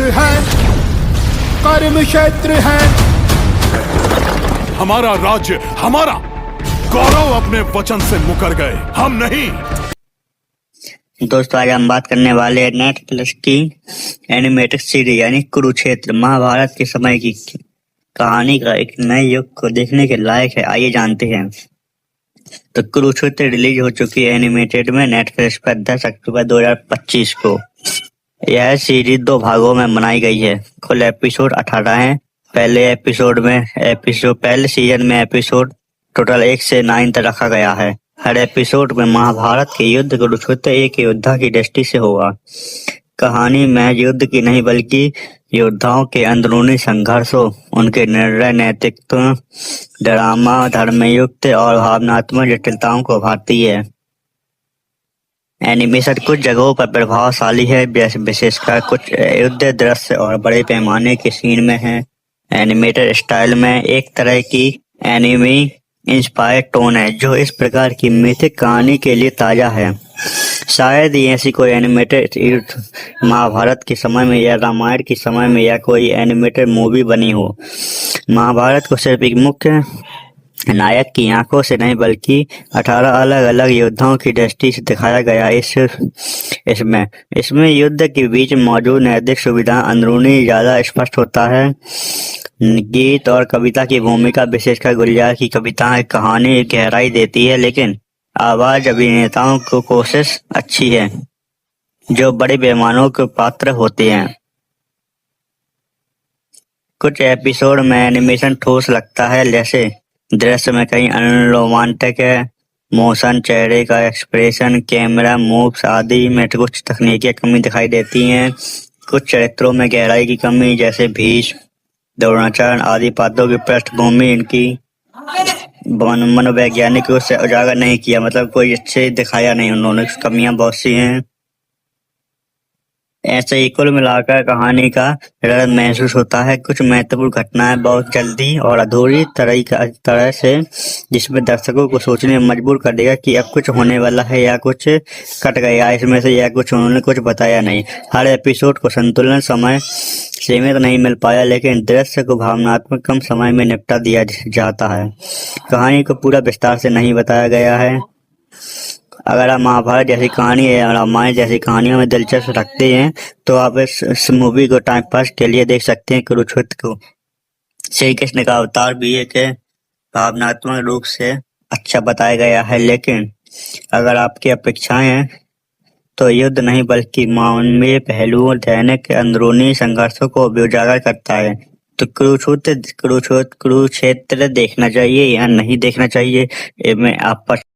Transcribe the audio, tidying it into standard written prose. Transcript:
है, कर्म क्षेत्र है। हमारा राज्य, हमारा गौरव अपने वचन से मुकर गए, हम नहीं। दोस्तों आज हम बात करने वाले हैं नेटफ्लिक्स की एनिमेटेड सीरीज यानी कुरुक्षेत्र, महाभारत के समय की कहानी का एक नए युग को देखने के लायक है। आइए जानते हैं। तो कुरुक्षेत्र रिलीज हो चुकी है एनिमेटेड में नेटफ्लिक्स पर 10 अक्टूबर 2025 को। यह सीरीज 2 भागों में बनाई गई है। कुल एपिसोड 18 हैं। पहले सीजन में एपिसोड टोटल 1 से 9 तक रखा गया है। हर एपिसोड में महाभारत के युद्ध कुरुक्षेत्र एक योद्धा की दृष्टि से होगा। कहानी महज युद्ध की नहीं बल्कि योद्धाओं के अंदरूनी संघर्षों, उनके निर्णय, नैतिकता, ड्रामा, धर्मयुक्त और भावनात्मक जटिलताओं को उभारती है। एनिमेशन कुछ जगहों पर प्रभावशाली है, विशेषकर कुछ युद्ध दृश्य और बड़े पैमाने के सीन में है। एनिमेटेड स्टाइल में एक तरह की एनिमी इंस्पायर्ड टोन है जो इस प्रकार की मिथिक कहानी के लिए ताजा है। शायद ही ऐसी कोई एनिमेटेड महाभारत के समय में या रामायण के समय में या कोई एनिमेटेड मूवी बनी हो। महाभारत को सिर्फ एक मुख्य नायक की आंखों से नहीं बल्कि 18 अलग अलग योद्धाओं की दृष्टि से दिखाया गया। इसमें युद्ध के बीच मौजूद नैतिक सुविधा अंदरूनी ज्यादा स्पष्ट होता है। गीत और कविता की भूमिका, विशेषकर गुलजार की कविताएं कहानी गहराई देती है, लेकिन आवाज अभिनेताओं को कोशिश अच्छी है जो बड़े पैमानों के पात्र होते हैं। कुछ एपिसोड में एनिमेशन ठोस लगता है, जैसे दृश्य में कई रोमांटिक है, मोशन, चेहरे का एक्सप्रेशन, कैमरा मूव्स आदि में कुछ तकनीकी कमी दिखाई देती हैं। कुछ चरित्रों में गहराई की कमी, जैसे भीष्म, द्रोणाचार्य आदि पात्रों की पृष्ठभूमि इनकी मनोवैज्ञानिक रूप से उजागर नहीं किया, मतलब कोई अच्छे दिखाया नहीं उन्होंने, कमियां बहुत सी हैं। ऐसे ही कुल मिलाकर कहानी का रस महसूस होता है। कुछ महत्वपूर्ण घटनाएं बहुत जल्दी और अधूरी तरह से, जिसमें दर्शकों को सोचने में मजबूर कर देगा कि अब कुछ होने वाला है या कुछ कट गया इसमें से या कुछ उन्होंने कुछ बताया नहीं। हर एपिसोड को संतुलन समय सीमित नहीं मिल पाया, लेकिन दृश्य को भावनात्मक कम समय में निपटा दिया जाता है। कहानी को पूरा विस्तार से नहीं बताया गया है। अगर आप महाभारत जैसी कहानी या रामायण जैसी कहानियों में दिलचस्पी रखते हैं तो आप इस मूवी को टाइम पास के लिए देख सकते हैं। कुरुक्षेत्र को श्री कृष्ण का अवतार भी एक भावनात्मक रूप से अच्छा बताया गया है, लेकिन अगर आपकी अपेक्षाएं हैं तो युद्ध नहीं बल्कि मानवीय पहलुओं, दैनिक अंदरूनी संघर्षों को भी उजागर करता है। तो कुरुक्षेत्र देखना चाहिए या नहीं देखना चाहिए, इसमें आप